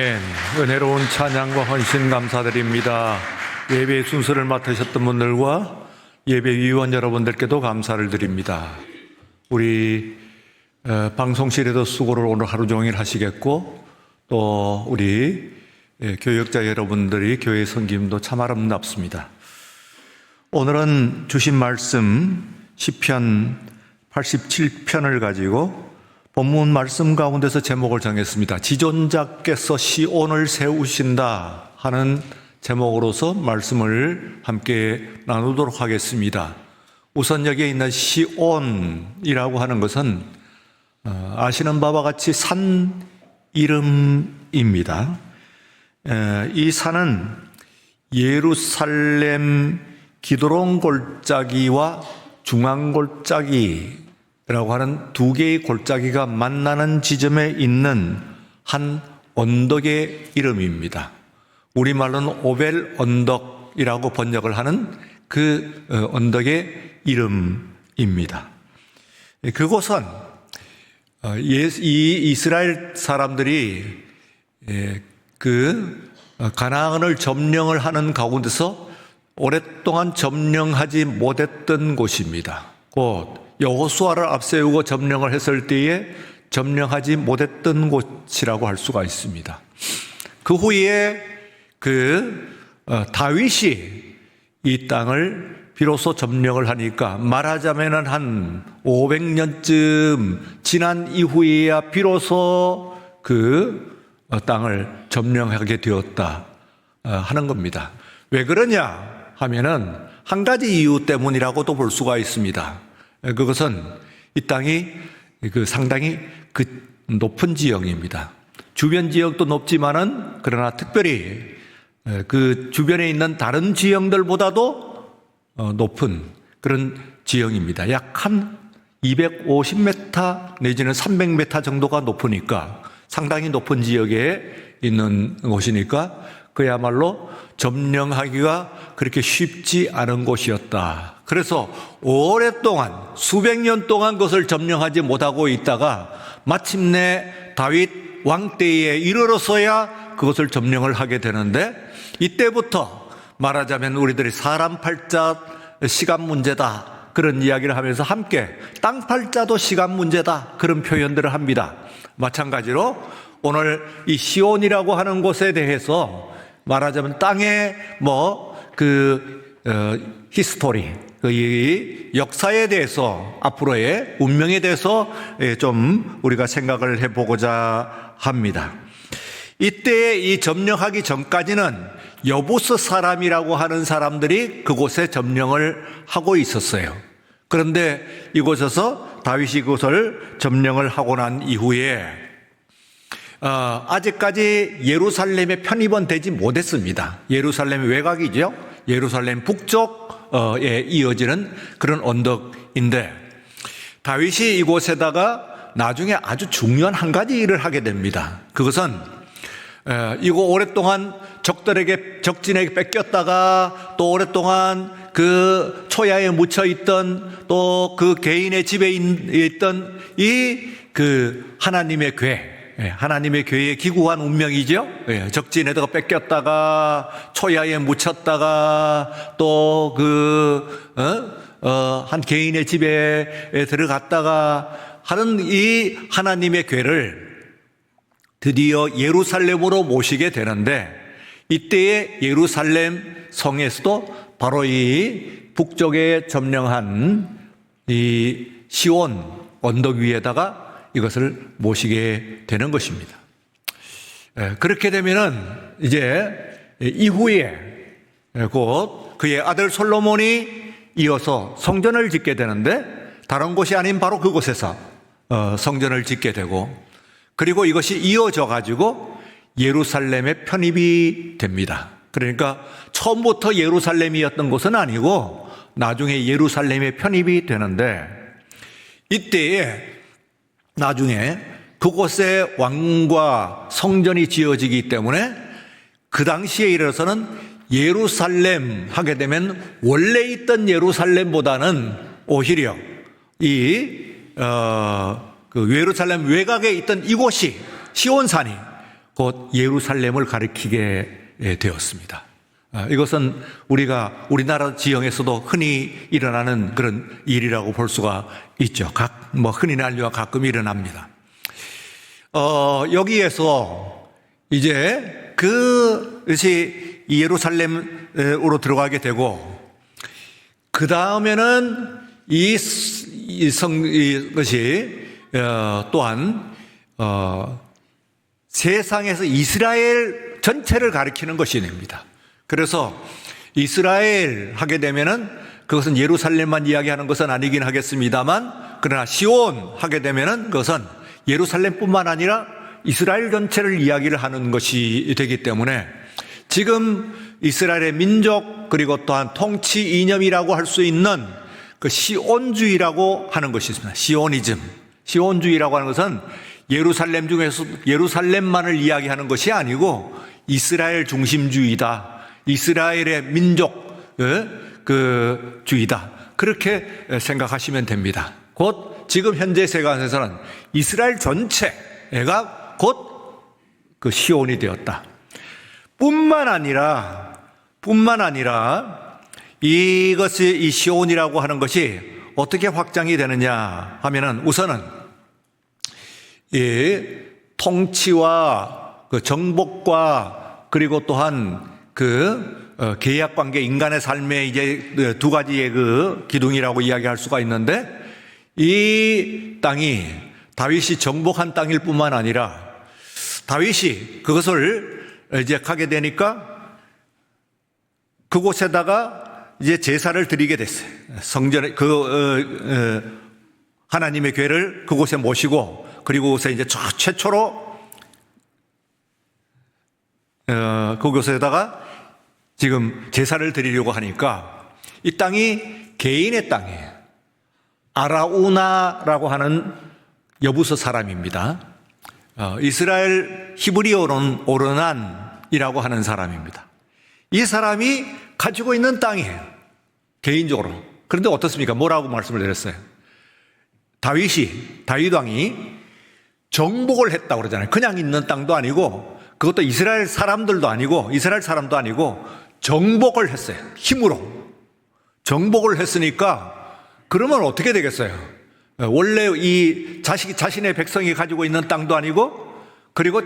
은혜로운 찬양과 헌신 감사드립니다. 예배 순서를 맡으셨던 분들과 예배위원 여러분들께도 감사를 드립니다. 우리 방송실에도 수고를 오늘 하루 종일 하시겠고, 또 우리 교역자 여러분들이 교회 섬김도 참 아름답습니다. 오늘은 주신 말씀 시편 87편을 가지고 본문 말씀 가운데서 제목을 정했습니다. 지존자께서 시온을 세우신다 하는 제목으로서 말씀을 함께 나누도록 하겠습니다. 우선 여기에 있는 시온이라고 하는 것은 아시는 바와 같이 산 이름입니다. 이 산은 예루살렘 기드론 골짜기와 중앙 골짜기 라고 하는 두 개의 골짜기가 만나는 지점에 있는 한 언덕의 이름입니다. 우리말로는 오벨 언덕이라고 번역을 하는 그 언덕의 이름입니다. 그곳은 이 이스라엘 사람들이 그 가나안을 점령을 하는 가운데서 오랫동안 점령하지 못했던 곳입니다. 곧 여호수아를 앞세우고 점령을 했을 때에 점령하지 못했던 곳이라고 할 수가 있습니다. 그 후에 다윗이 이 땅을 비로소 점령을 하니까 말하자면 한 500년쯤 지난 이후에야 비로소 그 땅을 점령하게 되었다 하는 겁니다. 왜 그러냐 하면은 한 가지 이유 때문이라고도 볼 수가 있습니다. 그것은 이 땅이 상당히 높은 지형입니다. 주변 지역도 높지만은 그러나 특별히 그 주변에 있는 다른 지형들보다도 높은 그런 지형입니다. 약 한 250m 내지는 300m 정도가 높으니까 상당히 높은 지역에 있는 곳이니까 그야말로 점령하기가 그렇게 쉽지 않은 곳이었다. 그래서 오랫동안 수백 년 동안 그것을 점령하지 못하고 있다가 마침내 다윗 왕 때에 이르러서야 그것을 점령을 하게 되는데, 이때부터 말하자면 우리들이 사람 팔자 시간 문제다 그런 이야기를 하면서 함께 땅 팔자도 시간 문제다 그런 표현들을 합니다. 마찬가지로 오늘 이 시온이라고 하는 곳에 대해서 말하자면 땅의 히스토리, 이 역사에 대해서 앞으로의 운명에 대해서 좀 우리가 생각을 해보고자 합니다. 이때 이 점령하기 전까지는 여부스 사람이라고 하는 사람들이 그곳에 점령을 하고 있었어요. 그런데 이곳에서 다윗이 그곳을 점령을 하고 난 이후에 아직까지 예루살렘에 편입은 되지 못했습니다. 예루살렘 외곽이죠. 예루살렘 북쪽에 이어지는 그런 언덕인데, 다윗이 이곳에다가 나중에 아주 중요한 한 가지 일을 하게 됩니다. 그것은 이거 오랫동안 적진에게 뺏겼다가 또 오랫동안 그 초야에 묻혀 있던 또 그 개인의 집에 있던 하나님의 하나님의 교회의 기구한 운명이죠. 적진에다가 뺏겼다가 초야에 묻혔다가 또 한 개인의 집에 들어갔다가 하는 이 하나님의 궤를 드디어 예루살렘으로 모시게 되는데, 이때의 예루살렘 성에서도 바로 이 북쪽에 점령한 이 시온 언덕 위에다가 이것을 모시게 되는 것입니다. 그렇게 되면은 이제 이후에 곧 그의 아들 솔로몬이 이어서 성전을 짓게 되는데, 다른 곳이 아닌 바로 그곳에서 성전을 짓게 되고, 그리고 이것이 이어져 가지고 예루살렘에 편입이 됩니다. 그러니까 처음부터 예루살렘이었던 곳은 아니고 나중에 예루살렘에 편입이 되는데, 이때에 나중에 그곳에 왕과 성전이 지어지기 때문에 그 당시에 이르러서는 예루살렘 하게 되면 원래 있던 예루살렘보다는 오히려 그 예루살렘 외곽에 있던 이곳이 시온산이 곧 예루살렘을 가리키게 되었습니다. 이것은 우리가 우리나라 지형에서도 흔히 일어나는 그런 일이라고 볼 수가 있죠. 흔히 알려와 가끔 일어납니다. 여기에서 이제 그것이 예루살렘으로 들어가게 되고, 그 다음에는 이것이 또한 세상에서 이스라엘 전체를 가리키는 것이 됩니다. 그래서 이스라엘 하게 되면은 그것은 예루살렘만 이야기하는 것은 아니긴 하겠습니다만, 그러나 시온 하게 되면은 그것은 예루살렘뿐만 아니라 이스라엘 전체를 이야기를 하는 것이 되기 때문에, 지금 이스라엘의 민족 그리고 또한 통치 이념이라고 할 수 있는 그 시온주의라고 하는 것이 있습니다. 시오니즘. 시온주의라고 하는 것은 예루살렘 중에서 예루살렘만을 이야기하는 것이 아니고 이스라엘 중심주의다. 이스라엘의 민족 그 주의다. 그렇게 생각하시면 됩니다. 곧 지금 현재 세간에서는 이스라엘 전체가 곧 그 시온이 되었다. 뿐만 아니라 이것이 이 시온이라고 하는 것이 어떻게 확장이 되느냐 하면은, 우선은 이 통치와 그 정복과 그리고 또한 그 계약 관계, 인간의 삶의 이제 두 가지의 그 기둥이라고 이야기할 수가 있는데, 이 땅이 다윗이 정복한 땅일 뿐만 아니라 다윗이 그것을 이제 가게 되니까 그곳에다가 이제 제사를 드리게 됐어요. 성전에 하나님의 궤를 그곳에 모시고, 그리고 그곳에 이제 최초로 그곳에다가 지금 제사를 드리려고 하니까 이 땅이 개인의 땅이에요. 아라우나라고 하는 여부서 사람입니다. 이스라엘 히브리어로는 오르난이라고 하는 사람입니다. 이 사람이 가지고 있는 땅이에요. 개인적으로. 그런데 어떻습니까? 뭐라고 말씀을 드렸어요? 다윗 왕이 정복을 했다고 그러잖아요. 그냥 있는 땅도 아니고, 그것도 이스라엘 사람도 아니고 정복을 했어요. 힘으로. 정복을 했으니까 그러면 어떻게 되겠어요? 원래 이 자신의 백성이 가지고 있는 땅도 아니고, 그리고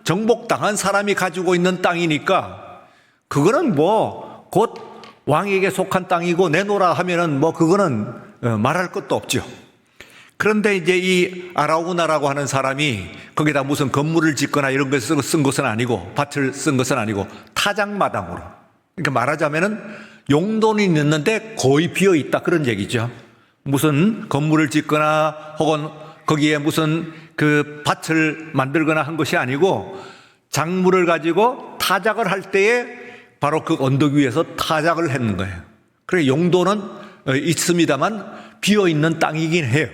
정복당한 사람이 가지고 있는 땅이니까 그거는 뭐 곧 왕에게 속한 땅이고 내놓으라 하면은 뭐 그거는 말할 것도 없죠. 그런데 이제 이 아라우나라고 하는 사람이 거기다 무슨 건물을 짓거나 이런 것을 쓴 것은 아니고, 밭을 쓴 것은 아니고 타작마당으로, 그러니까 말하자면은 용돈이 있는데 거의 비어 있다, 그런 얘기죠. 무슨 건물을 짓거나 혹은 거기에 무슨 그 밭을 만들거나 한 것이 아니고, 작물을 가지고 타작을 할 때에 바로 그 언덕 위에서 타작을 했는 거예요. 그래 용도는 있습니다만 비어 있는 땅이긴 해요.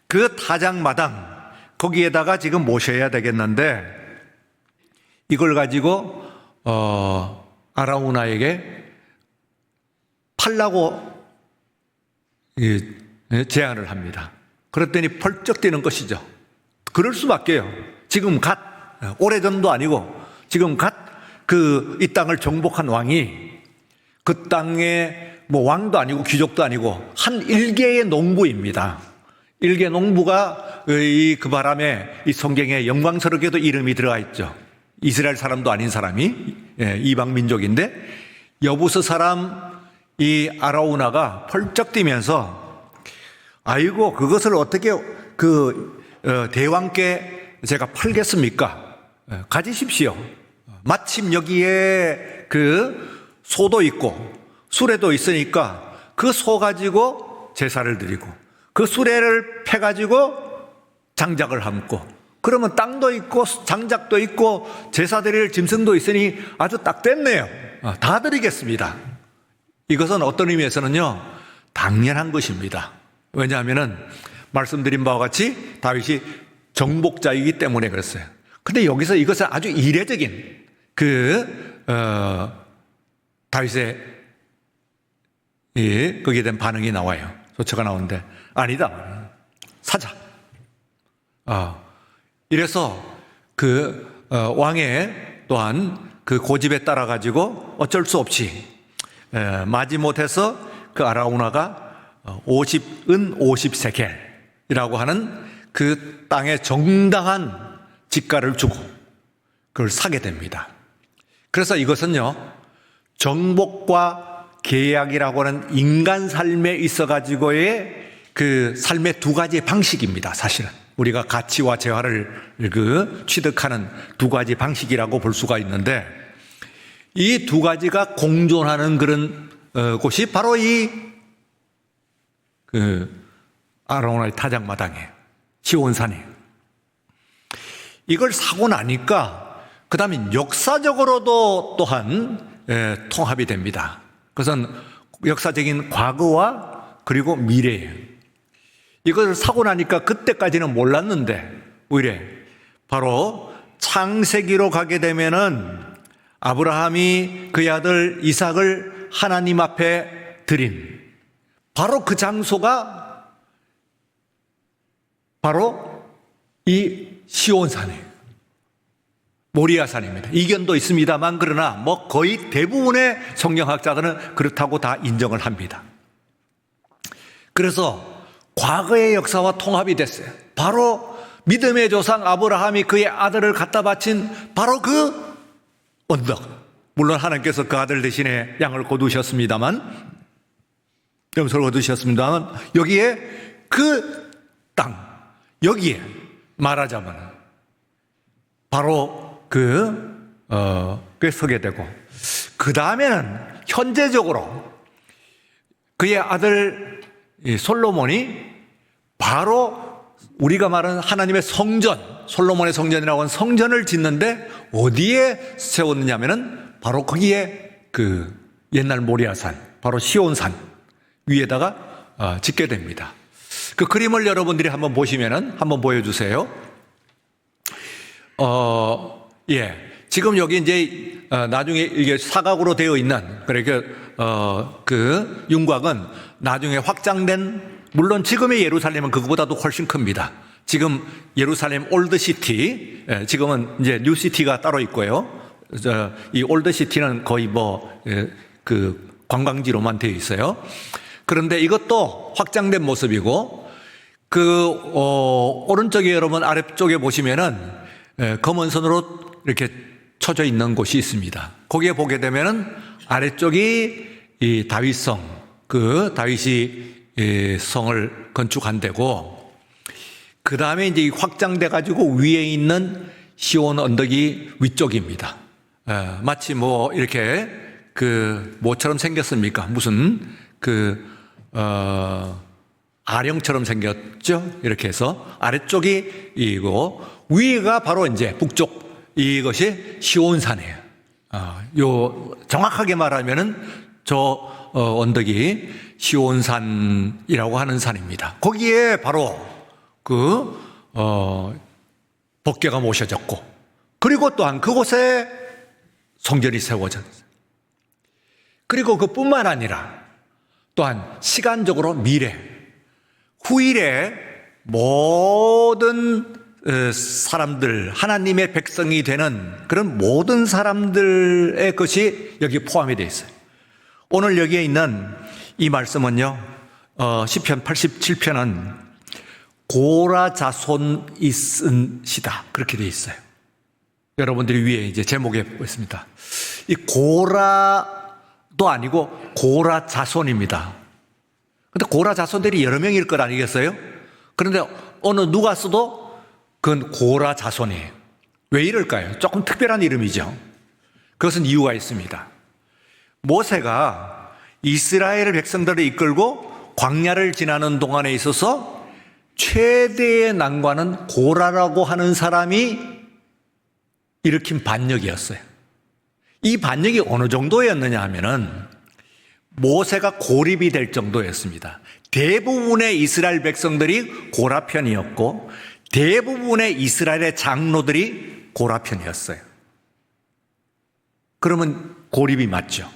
그 타작마당 거기에다가 지금 모셔야 되겠는데, 이걸 가지고 아라우나에게 팔라고 제안을 합니다. 그랬더니 펄쩍 뛰는 것이죠. 그럴 수밖에요. 지금 오래전도 아니고 지금 이 땅을 정복한 왕이, 그 땅에 뭐 왕도 아니고 귀족도 아니고 한 일개의 농부입니다. 일개 농부가 그 바람에 이 성경에 영광스럽게도 이름이 들어가 있죠. 이스라엘 사람도 아닌 사람이, 이방 민족인데, 여부서 사람 이 아라우나가 펄쩍 뛰면서, 아이고 그것을 어떻게 대왕께 제가 팔겠습니까? 가지십시오. 마침 여기에 그 소도 있고 수레도 있으니까 그 소 가지고 제사를 드리고 그 수레를 패 가지고 장작을 함고, 그러면 땅도 있고 장작도 있고 제사 드릴 짐승도 있으니 아주 딱 됐네요. 다 드리겠습니다. 이것은 어떤 의미에서는요, 당연한 것입니다. 왜냐하면은 말씀드린 바와 같이 다윗이 정복자이기 때문에 그랬어요. 근데 여기서 이것은 아주 이례적인 다윗의 거기에 대한 반응이 나와요. 소처가 나오는데, 아니다, 사자. 이래서 왕의 또한 그 고집에 따라 가지고 어쩔 수 없이 마지못해서 그 아라우나가 50세켈이라고 하는 그 땅의 정당한 지가를 주고 그걸 사게 됩니다. 그래서 이것은요, 정복과 계약이라고 하는 인간 삶에 있어 가지고의 그 삶의 두 가지 방식입니다. 사실은 우리가 가치와 재화를 취득하는 두 가지 방식이라고 볼 수가 있는데, 이 두 가지가 공존하는 그런 곳이 바로 이 아라우나의 타작마당이에요. 시온산이에요. 이걸 사고 나니까 그 다음에 역사적으로도 또한 통합이 됩니다. 그것은 역사적인 과거와 그리고 미래예요. 이것을 사고 나니까 그때까지는 몰랐는데 오히려 바로 창세기로 가게 되면은 아브라함이 그의 아들 이삭을 하나님 앞에 드린 바로 그 장소가 바로 이 시온산이에요. 모리아산입니다. 이견도 있습니다만 그러나 뭐 거의 대부분의 성경학자들은 그렇다고 다 인정을 합니다. 그래서 과거의 역사와 통합이 됐어요. 바로 믿음의 조상 아브라함이 그의 아들을 갖다 바친 바로 그 언덕. 물론 하나님께서 그 아들 대신에 양을 거두셨습니다만, 염소를 거두셨습니다만, 여기에 그 땅, 여기에 말하자면 바로 그게 서게 되고, 그 다음에는 현재적으로 그의 아들 솔로몬이 바로 우리가 말하는 하나님의 성전, 솔로몬의 성전이라고 하는 성전을 짓는데 어디에 세웠느냐면은 바로 거기에 그 옛날 모리아산, 바로 시온산 위에다가 짓게 됩니다. 그 그림을 여러분들이 한번 보시면은 한번 보여주세요. 지금 여기 이제 나중에 이게 사각으로 되어 있는, 그러니까 그 윤곽은 나중에 확장된, 물론 지금의 예루살렘은 그거보다도 훨씬 큽니다. 지금 예루살렘 올드시티, 지금은 이제 뉴시티가 따로 있고요. 이 올드시티는 거의 그 관광지로만 되어 있어요. 그런데 이것도 확장된 모습이고, 오른쪽에 여러분 아래쪽에 보시면은 검은 선으로 이렇게 쳐져 있는 곳이 있습니다. 거기에 보게 되면은 아래쪽이 이 다윗성, 그 다윗이 성을 건축한 데고, 그 다음에 이제 확장돼 가지고 위에 있는 시온 언덕이 위쪽입니다. 마치 이렇게 뭐처럼 생겼습니까? 무슨 아령처럼 생겼죠? 이렇게 해서 아래쪽이 이고 위가 바로 이제 북쪽, 이것이 시온산이에요. 정확하게 말하면은 언덕이 시온산이라고 하는 산입니다. 거기에 바로 법궤가 모셔졌고, 그리고 또한 그곳에 성전이 세워졌어요. 그리고 그뿐만 아니라 또한 시간적으로 후일에 모든 사람들, 하나님의 백성이 되는 그런 모든 사람들의 것이 여기 포함이 되어 있어요. 오늘 여기에 있는 이 말씀은요, 시편 87편은 고라 자손이 쓴 시다, 그렇게 되어 있어요. 여러분들이 위에 이제 제목에 보겠습니다. 이 고라도 아니고 고라 자손입니다. 근데 고라 자손들이 여러 명일 것 아니겠어요? 그런데 누가 써도 그건 고라 자손이에요. 왜 이럴까요? 조금 특별한 이름이죠. 그것은 이유가 있습니다. 모세가 이스라엘 백성들을 이끌고 광야를 지나는 동안에 있어서 최대의 난관은 고라라고 하는 사람이 일으킨 반역이었어요. 이 반역이 어느 정도였느냐 하면은 모세가 고립이 될 정도였습니다. 대부분의 이스라엘 백성들이 고라 편이었고 대부분의 이스라엘의 장로들이 고라 편이었어요. 그러면 고립이 맞죠.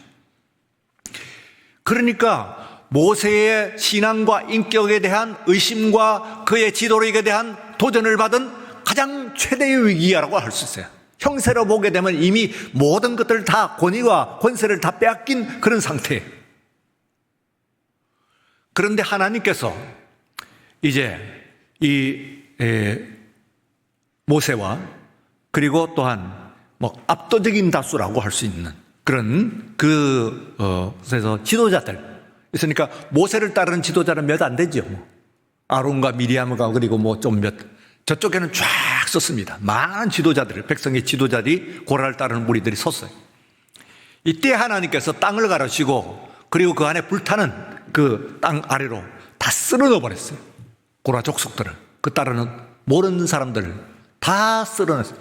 그러니까 모세의 신앙과 인격에 대한 의심과 그의 지도력에 대한 도전을 받은 가장 가장 최대의 위기라고 할 수 있어요. 형세로 보게 되면 이미 모든 것들을 다 권위와 권세를 다 빼앗긴 그런 상태예요. 그런데 하나님께서 이제 이 모세와 그리고 또한 뭐 압도적인 다수라고 할 수 있는 그런 그래서 지도자들 있으니까 모세를 따르는 지도자는 몇 안 되죠. 아론과 미리암과 그리고 뭐 좀 몇 저쪽에는 쫙 섰습니다. 많은 지도자들, 백성의 지도자들이 고라를 따르는 무리들이 섰어요. 이때 하나님께서 땅을 가르시고 그리고 그 안에 불타는 그 땅 아래로 다 쓸어넣어 버렸어요. 고라 족속들을, 그 따르는 모르는 사람들을 다 쓸어냈어요.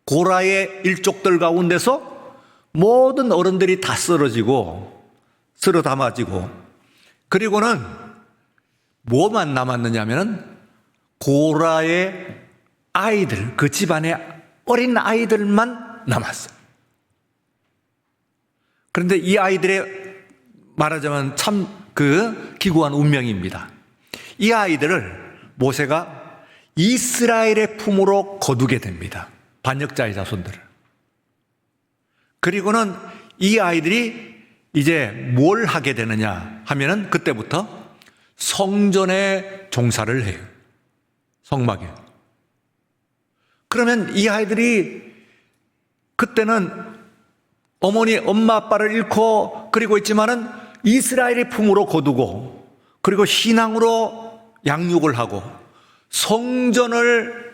고라의 일족들 가운데서 모든 어른들이 다 쓰러지고 쓸어 담아지고, 그리고는 뭐만 남았느냐 하면은 고라의 아이들, 그 집안의 어린 아이들만 남았어요. 그런데 이 아이들의 말하자면 참 그 기구한 운명입니다. 이 아이들을 모세가 이스라엘의 품으로 거두게 됩니다. 반역자의 자손들을. 그리고는 이 아이들이 이제 뭘 하게 되느냐 하면은 그때부터 성전에 종사를 해요. 성막에. 그러면 이 아이들이 그때는 어머니, 엄마, 아빠를 잃고 그리고 있지만은 이스라엘의 품으로 거두고 그리고 신앙으로 양육을 하고 성전을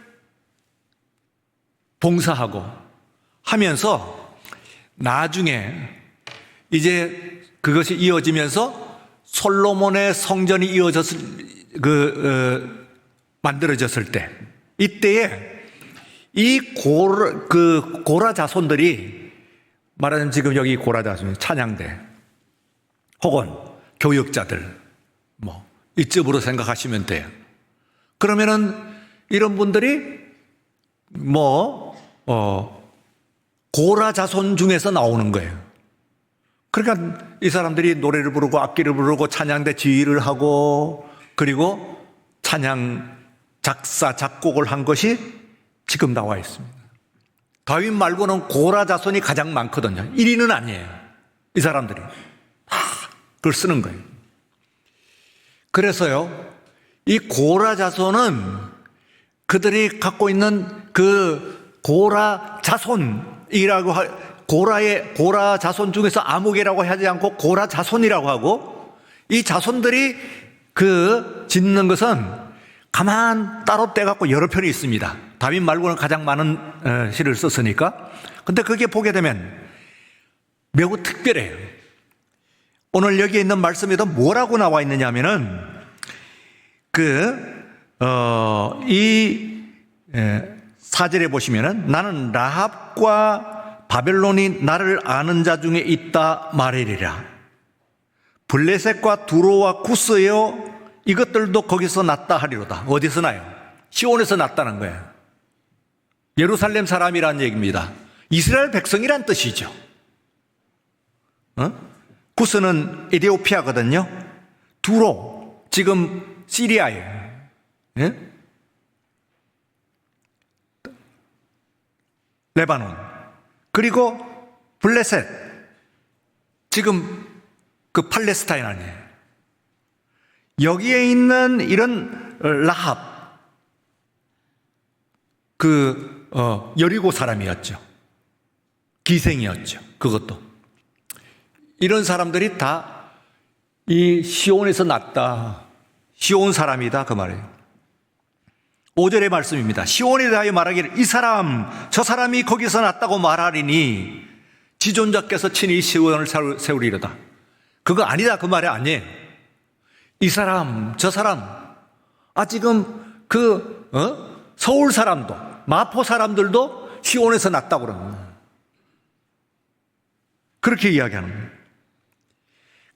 봉사하고 하면서 나중에 이제 그것이 이어지면서 솔로몬의 성전이 만들어졌을 때, 이때에 이 고라 자손들이 말하자면 지금 여기 고라 자손, 찬양대 혹은 교역자들 뭐 이쯤으로 생각하시면 돼요. 그러면은 이런 분들이 고라 자손 중에서 나오는 거예요. 그러니까 이 사람들이 노래를 부르고 악기를 부르고 찬양대 지휘를 하고 그리고 찬양 작사 작곡을 한 것이 지금 나와 있습니다. 다윗 말고는 고라 자손이 가장 많거든요. 1위는 아니에요. 이 사람들이 그걸 쓰는 거예요. 그래서요, 이 고라 자손은 그들이 갖고 있는 그 고라 자손이라고 고라 자손 중에서 아무개라고 하지 않고 고라 자손이라고 하고, 이 자손들이 짓는 것은 가만 따로 떼갖고 여러 편이 있습니다. 다윗 말고는 가장 많은 시를 썼으니까. 근데 그게 보게 되면 매우 특별해요. 오늘 여기에 있는 말씀에도 뭐라고 나와 있느냐 하면은 이 4절에 보시면은 나는 라합과 바벨론이 나를 아는 자 중에 있다 말하리라. 블레셋과 두로와 구스여 이것들도 거기서 났다 하리로다. 어디서 나요? 시온에서 났다는 거예요. 예루살렘 사람이라는 얘기입니다. 이스라엘 백성이란 뜻이죠. 구스는 에티오피아거든요. 두로 지금 시리아예요. 예? 레바논. 그리고 블레셋 지금 그 팔레스타인 아니에요. 여기에 있는 이런 라합 여리고 사람이었죠. 기생이었죠. 그것도. 이런 사람들이 다 이 시온에서 났다. 시온 사람이다. 그 말이에요. 5절의 말씀입니다. 시온에 대하여 말하기를 이 사람 저 사람이 거기서 났다고 말하리니 지존자께서 친히 시온을 세우리로다. 그거 아니다. 그 말이 아니에요. 이 사람 저 사람 지금 서울 사람도 마포 사람들도 시온에서 났다고 그러는 거예요. 그렇게 이야기하는 거예요.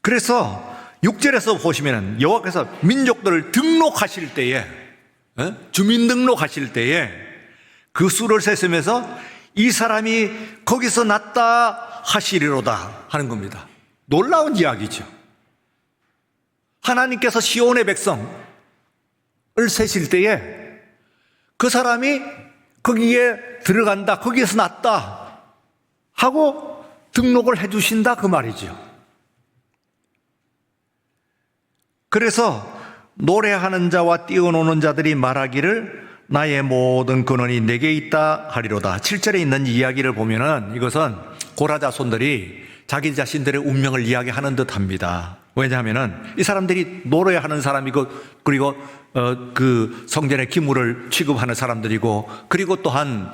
그래서 6절에서 보시면 여호와께서 민족들을 등록하실 때에 주민등록하실 때에 그 수를 세으면서 이 사람이 거기서 났다 하시리로다 하는 겁니다. 놀라운 이야기죠. 하나님께서 시온의 백성을 세실 때에 그 사람이 거기에 들어간다, 거기에서 났다 하고 등록을 해 주신다 그 말이죠. 그래서 노래하는 자와 뛰어노는 자들이 말하기를 나의 모든 근원이 내게 있다 하리로다. 7절에 있는 이야기를 보면은 이것은 고라 자손들이 자기 자신들의 운명을 이야기하는 듯합니다. 왜냐하면은 이 사람들이 노래하는 사람이고, 그리고 그 성전의 기물을 취급하는 사람들이고, 그리고 또한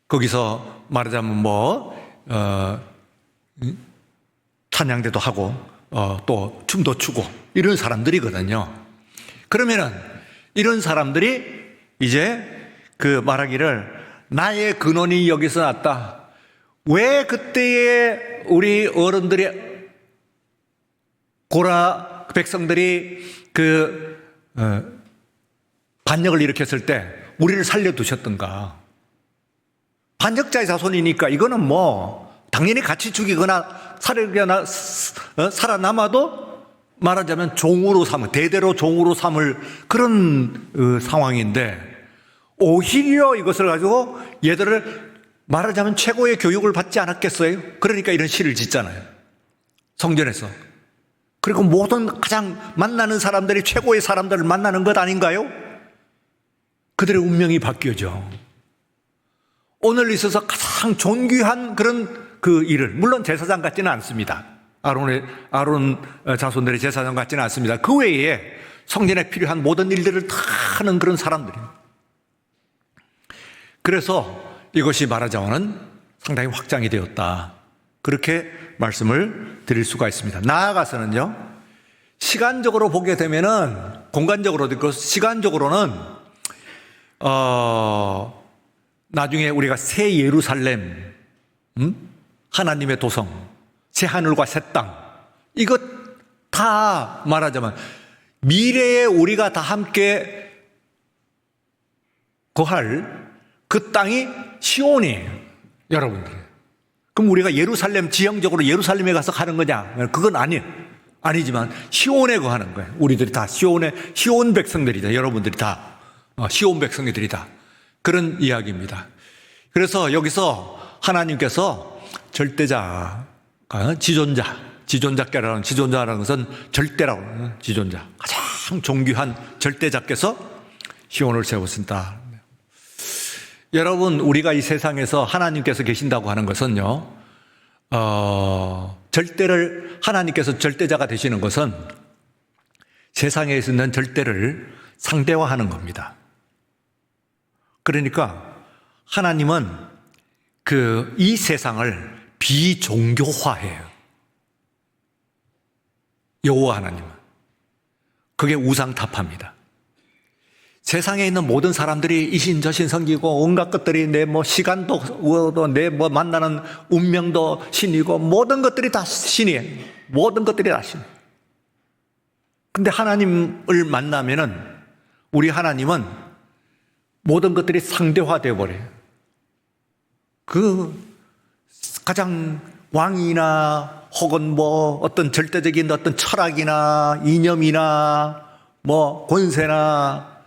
거기서 말하자면 찬양대도 하고 또 춤도 추고 이런 사람들이거든요. 그러면은 이런 사람들이 이제 그 말하기를 나의 근원이 여기서 났다. 왜 그때에 우리 어른들이, 고라 백성들이 반역을 일으켰을 때 우리를 살려두셨던가? 반역자의 자손이니까 이거는 당연히 같이 죽이거나 살아남아도 말하자면 종으로 삼을, 대대로 종으로 삼을 그런 상황인데, 오히려 이것을 가지고 얘들을 말하자면 최고의 교육을 받지 않았겠어요? 그러니까 이런 시를 짓잖아요. 성전에서. 그리고 모든 가장 만나는 사람들이 최고의 사람들을 만나는 것 아닌가요? 그들의 운명이 바뀌어져. 오늘 있어서 가장 존귀한 그런 그 일을, 물론 제사장 같지는 않습니다. 아론 자손들의 제사장 같지는 않습니다. 그 외에 성전에 필요한 모든 일들을 다 하는 그런 사람들입니다. 그래서 이것이 말하자면 상당히 확장이 되었다. 그렇게 말씀을 드릴 수가 있습니다. 나아가서는요, 시간적으로 보게 되면은, 공간적으로도 있고 시간적으로는 나중에 우리가 새 예루살렘, 하나님의 도성, 새 하늘과 새 땅, 이것 다 말하자면 미래에 우리가 다 함께 거할 그 땅이 시온이에요, 여러분들. 그럼 우리가 예루살렘, 지형적으로 예루살렘에 가서 가는 거냐? 그건 아니지만 시온에 거하는 거예요. 우리들이 다 시온 백성들이다. 여러분들이 다 시온 백성들이다. 그런 이야기입니다. 그래서 여기서 하나님께서 절대자가 지존자라는 것은 절대라고 하는 지존자, 가장 존귀한 절대자께서 시온을 세우신다. 여러분, 우리가 이 세상에서 하나님께서 계신다고 하는 것은요, 하나님께서 절대자가 되시는 것은 세상에 있는 절대를 상대화하는 겁니다. 그러니까 하나님은 이 세상을 비종교화해요. 여호와 하나님은. 그게 우상타파입니다. 세상에 있는 모든 사람들이 이신저신 섬기고 온갖 것들이 시간도 내 만나는 운명도 신이고 모든 것들이 다 신이에요. 모든 것들이 다 신. 근데 하나님을 만나면은 우리 하나님은 모든 것들이 상대화되어 버려요. 가장 왕이나 혹은 어떤 절대적인 어떤 철학이나 이념이나 권세나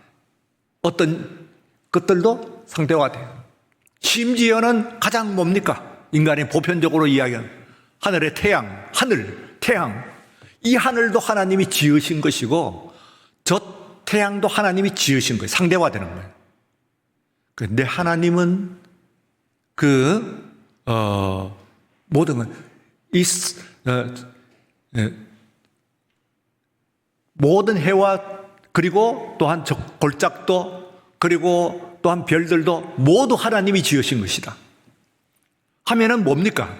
어떤 것들도 상대화돼요. 심지어는 가장 뭡니까? 인간이 보편적으로 이야기하는 하늘의 태양, 태양. 이 하늘도 하나님이 지으신 것이고 저 태양도 하나님이 지으신 거예요. 상대화되는 거예요. 그런데 하나님은 모든 건 모든 해와 그리고 또한 골짜기도 그리고 또한 별들도 모두 하나님이 지으신 것이다 하면은 뭡니까?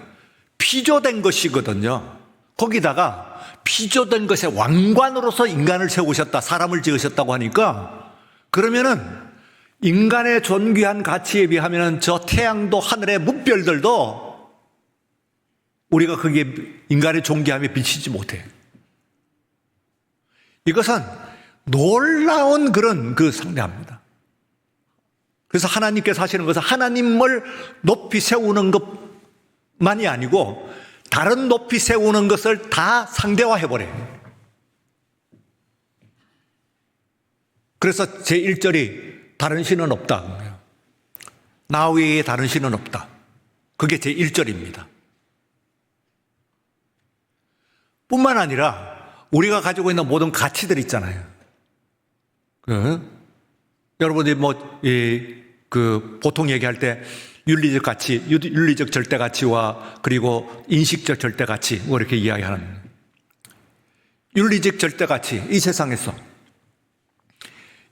피조된 것이거든요. 거기다가 피조된 것의 왕관으로서 인간을 세우셨다, 사람을 지으셨다고 하니까, 그러면은 인간의 존귀한 가치에 비하면은 저 태양도 하늘의 뭇별들도 우리가 거기에 인간의 존귀함에 비치지 못해. 이것은 놀라운 그런 상대합니다. 그래서 하나님께서 하시는 것은 하나님을 높이 세우는 것만이 아니고 다른 높이 세우는 것을 다 상대화해버려요. 그래서 제1절이 다른 신은 없다. 나 외에 다른 신은 없다. 그게 제 1절입니다. 뿐만 아니라 우리가 가지고 있는 모든 가치들 있잖아요. 여러분들이 보통 얘기할 때 윤리적 가치, 윤리적 절대 가치와 그리고 인식적 절대 가치, 뭐 이렇게 이야기하는. 윤리적 절대 가치, 이 세상에서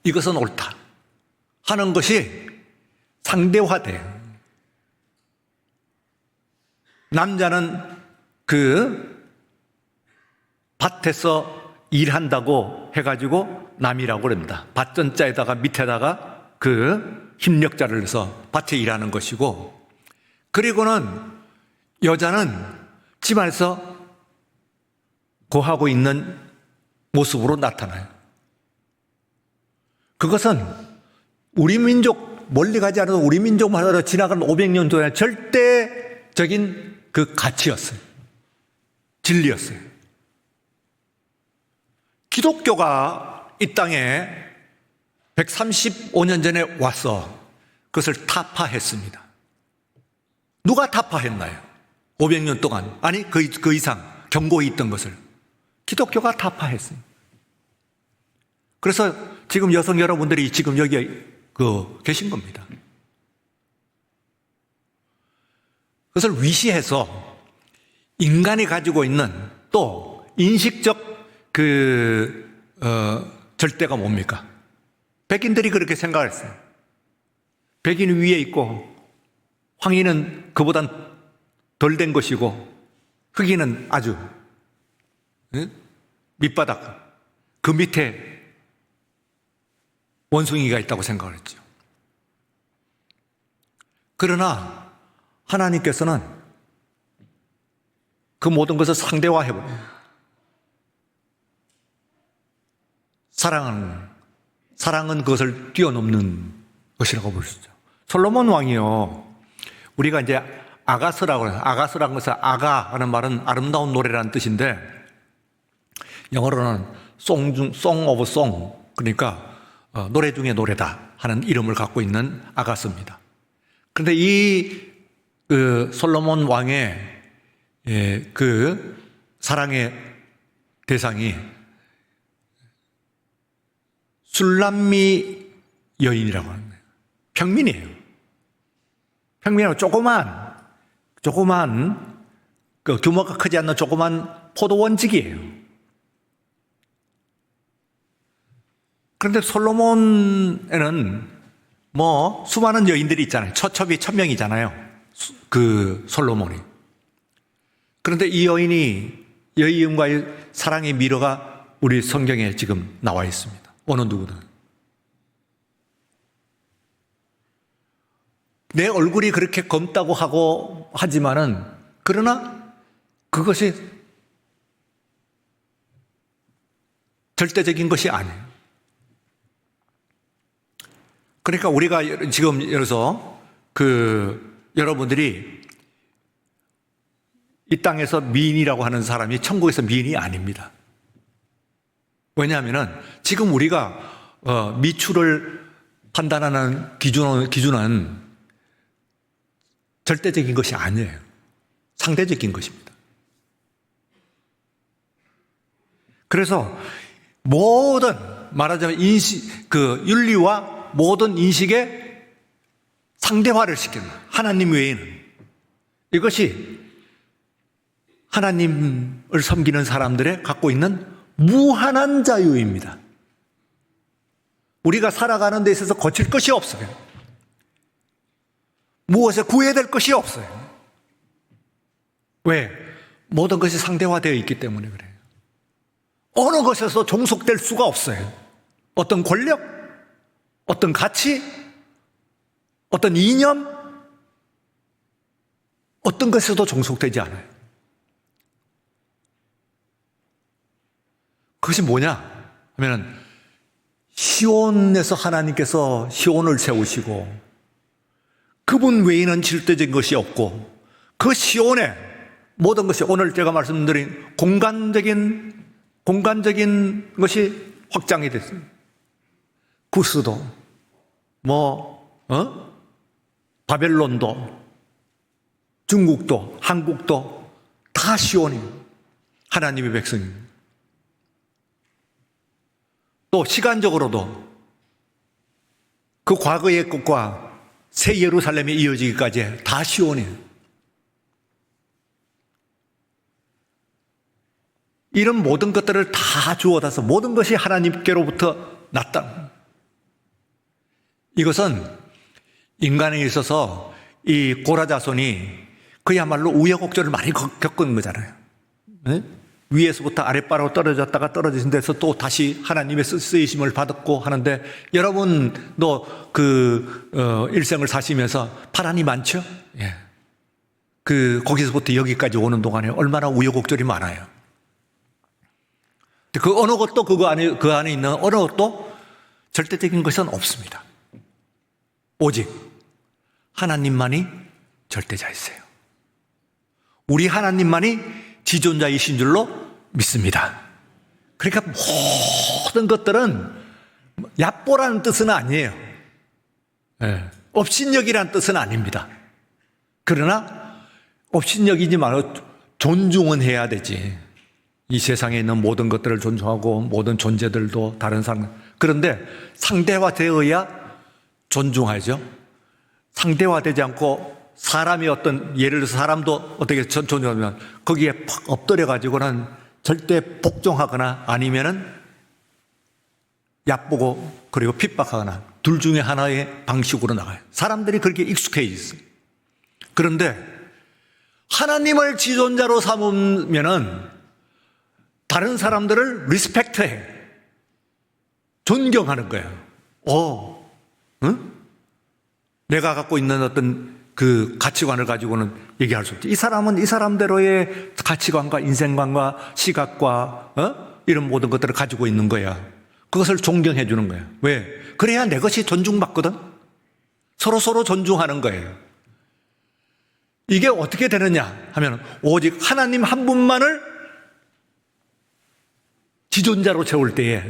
이것은 옳다 하는 것이 상대화돼요. 남자는 밭에서 일한다고 해가지고 남이라고 그럽니다. 밭전자에다가 밑에다가 힘력자를 넣어서 밭에 일하는 것이고, 그리고는 여자는 집안에서 고하고 있는 모습으로 나타나요. 그것은 우리 민족, 멀리 가지 않아도 우리 민족만 하더라도 지나간 500년 동안 절대적인 가치였어요. 진리였어요. 기독교가 이 땅에 135년 전에 와서 그것을 타파했습니다. 누가 타파했나요? 500년 동안, 아니 그 이상 경고에 있던 것을 기독교가 타파했습니다. 그래서 지금 여성 여러분들이 지금 여기 계신 겁니다. 그것을 위시해서 인간이 가지고 있는 또 인식적 절대가 뭡니까? 백인들이 그렇게 생각을 했어요. 백인이 위에 있고 황인은 그보단 덜 된 것이고 흑인은 아주 밑바닥, 그 밑에 원숭이가 있다고 생각을 했죠. 그러나 하나님께서는 그 모든 것을 상대화해버려요. 사랑은 그것을 뛰어넘는 것이라고 볼 수 있죠. 솔로몬 왕이요, 우리가 이제 아가서라고 해요. 아가서라는 것은 아가 하는 말은 아름다운 노래라는 뜻인데, 영어로는 Song of Song, 그러니까 노래 중에 노래다 하는 이름을 갖고 있는 아가서입니다. 그런데 이 솔로몬 왕의 사랑의 대상이 술람미 여인이라고 하는 거예요. 평민이에요. 평민은 조그만 규모가 크지 않는 조그만 포도원직이에요. 그런데 솔로몬에는 수많은 여인들이 있잖아요. 처첩이 1000명이잖아요. 솔로몬이. 그런데 이 여인과의 사랑의 미로가 우리 성경에 지금 나와 있습니다. 어느 누구든. 내 얼굴이 그렇게 검다고 하지만은, 그러나 그것이 절대적인 것이 아니에요. 그러니까 우리가 지금 여기서 여러분들이 이 땅에서 미인이라고 하는 사람이 천국에서 미인이 아닙니다. 왜냐하면 지금 우리가 미추를 판단하는 기준은 절대적인 것이 아니에요. 상대적인 것입니다. 그래서 모든 말하자면 윤리와 모든 인식의 상대화를 시키는, 하나님 외에는, 이것이 하나님을 섬기는 사람들의 갖고 있는 무한한 자유입니다. 우리가 살아가는 데 있어서 거칠 것이 없어요. 무엇에 구해야 될 것이 없어요. 왜? 모든 것이 상대화되어 있기 때문에 그래요. 어느 것에서 종속될 수가 없어요. 어떤 권력, 어떤 가치, 어떤 이념, 어떤 것에서도 종속되지 않아요. 그것이 뭐냐 하면은, 시온에서 하나님께서 시온을 세우시고 그분 외에는 절대적인 것이 없고, 그 시온에 모든 것이, 오늘 제가 말씀드린 공간적인 것이 확장이 됐습니다. 구스도, 바벨론도, 중국도, 한국도 다 시온이에요. 하나님의 백성입니다. 또 시간적으로도 그 과거의 것과 새 예루살렘에 이어지기까지 다 시온이에요. 이런 모든 것들을 다 주어다서 모든 것이 하나님께로부터 났다. 이것은 인간에 있어서 이 고라자손이 그야말로 우여곡절을 많이 겪은 거잖아요. 네? 위에서부터 아랫바로 떨어졌다가 떨어진 데서 또 다시 하나님의 쓰이심을 받았고 하는데, 여러분도 일생을 사시면서 파란이 많죠? 예. 거기서부터 여기까지 오는 동안에 얼마나 우여곡절이 많아요. 그 어느 것도 그 안에 있는 어느 것도 절대적인 것은 없습니다. 오직 하나님만이 절대자이세요. 우리 하나님만이 지존자이신 줄로 믿습니다. 그러니까 모든 것들은 얕보라는 뜻은 아니에요. 업신여기라는 뜻은 아닙니다. 그러나 업신여기지 말고 존중은 해야 되지. 이 세상에 있는 모든 것들을 존중하고 모든 존재들도 다른 사람, 그런데 상대화되어야 존중하죠. 상대화되지 않고 사람이 예를 들어서 사람도 어떻게 존중하면 거기에 팍 엎드려 가지고는 절대 복종하거나 아니면은 얕보고 그리고 핍박하거나 둘 중에 하나의 방식으로 나가요. 사람들이 그렇게 익숙해 있어요. 그런데 하나님을 지존자로 삼으면은 다른 사람들을 리스펙트해, 존경하는 거예요. 응? 내가 갖고 있는 어떤 그 가치관을 가지고는 얘기할 수 없지. 이 사람은 이 사람대로의 가치관과 인생관과 시각과 이런 모든 것들을 가지고 있는 거야. 그것을 존경해 주는 거야. 왜? 그래야 내 것이 존중받거든. 서로 존중하는 거예요. 이게 어떻게 되느냐 하면 오직 하나님 한 분만을 지존자로 세울 때에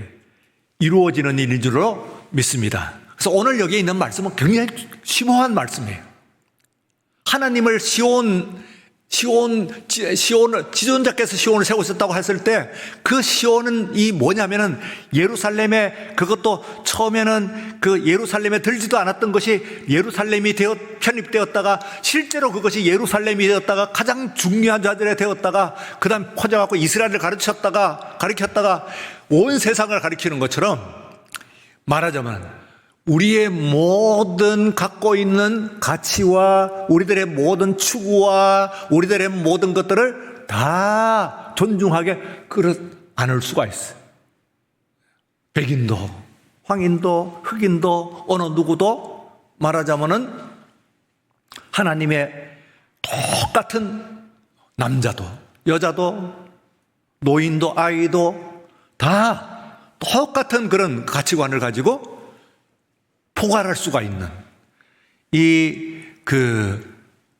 이루어지는 일인 줄로 믿습니다. 그래서 오늘 여기에 있는 말씀은 굉장히 심오한 말씀이에요. 하나님을 지존자께서 시온을 세우셨다고 했을 때 그 시온은 이 뭐냐면은 예루살렘에, 그것도 처음에는 그 예루살렘에 들지도 않았던 것이 예루살렘이 편입되었다가 실제로 그것이 예루살렘이 되었다가 가장 중요한 자들에 되었다가 그 다음 퍼져갖고 이스라엘을 가르쳤다가 온 세상을 가리키는 것처럼 말하자면 우리의 모든 갖고 있는 가치와 우리들의 모든 추구와 우리들의 모든 것들을 다 존중하게 않을 수가 있어요. 백인도, 황인도, 흑인도, 어느 누구도 말하자면은 하나님의 똑같은 남자도, 여자도, 노인도, 아이도 다 똑같은 그런 가치관을 가지고 포괄할 수가 있는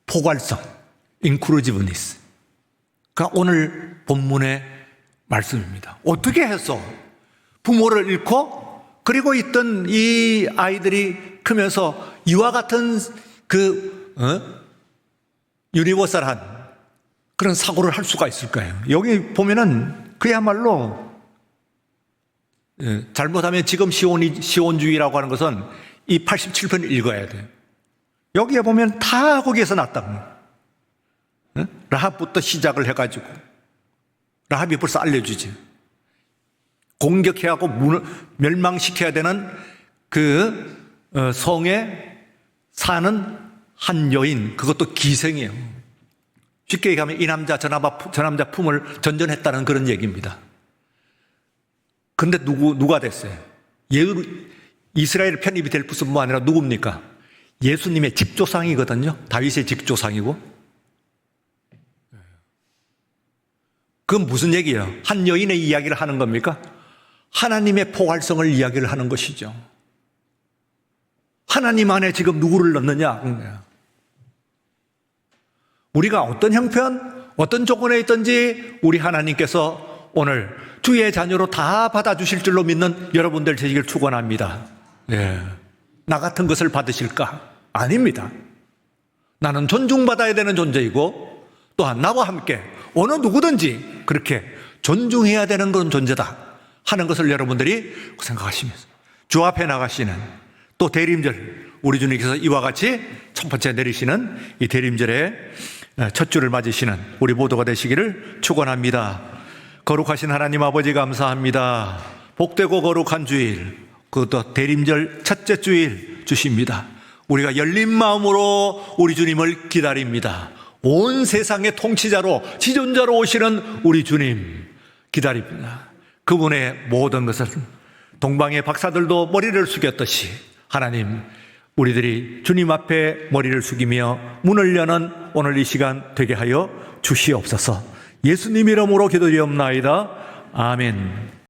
포괄성, inclusiveness. 그러니까 오늘 본문의 말씀입니다. 어떻게 해서 부모를 잃고 그리고 있던 이 아이들이 크면서 이와 같은 유니버설한 그런 사고를 할 수가 있을까요? 여기 보면은 그야말로 잘못하면 지금 시온주의라고 하는 것은 이 87편을 읽어야 돼요. 여기에 보면 다 거기에서 났다. 라합부터 시작을 해가지고 라합이 벌써 알려주지. 공격해하고 멸망시켜야 되는 성에 사는 한 여인, 그것도 기생이에요. 쉽게 얘기하면 이 남자 저 남자 품을 전전했다는 그런 얘기입니다. 근데 누가 됐어요? 이스라엘 편입이 될 뿐만 아니라 누굽니까? 예수님의 직조상이거든요. 다윗의 직조상이고. 그건 무슨 얘기예요? 한 여인의 이야기를 하는 겁니까? 하나님의 포괄성을 이야기를 하는 것이죠. 하나님 안에 지금 누구를 넣느냐? 우리가 어떤 형편, 어떤 조건에 있든지 우리 하나님께서 오늘 주의 자녀로 다 받아주실 줄로 믿는 여러분들 되시길 축원합니다. 네. 나 같은 것을 받으실까? 아닙니다. 나는 존중받아야 되는 존재이고 또한 나와 함께 어느 누구든지 그렇게 존중해야 되는 그런 존재다 하는 것을 여러분들이 생각하시면서 주 앞에 나가시는 또 대림절, 우리 주님께서 이와 같이 첫 번째 내리시는 이 대림절의 첫 주를 맞으시는 우리 모두가 되시기를 축원합니다. 거룩하신 하나님 아버지 감사합니다. 복되고 거룩한 주일, 그것도 대림절 첫째 주일 주십니다. 우리가 열린 마음으로 우리 주님을 기다립니다. 온 세상의 통치자로 지존자로 오시는 우리 주님 기다립니다. 그분의 모든 것을 동방의 박사들도 머리를 숙였듯이 하나님, 우리들이 주님 앞에 머리를 숙이며 문을 여는 오늘 이 시간 되게 하여 주시옵소서. 예수님 이름으로 기도드리옵나이다. 아멘.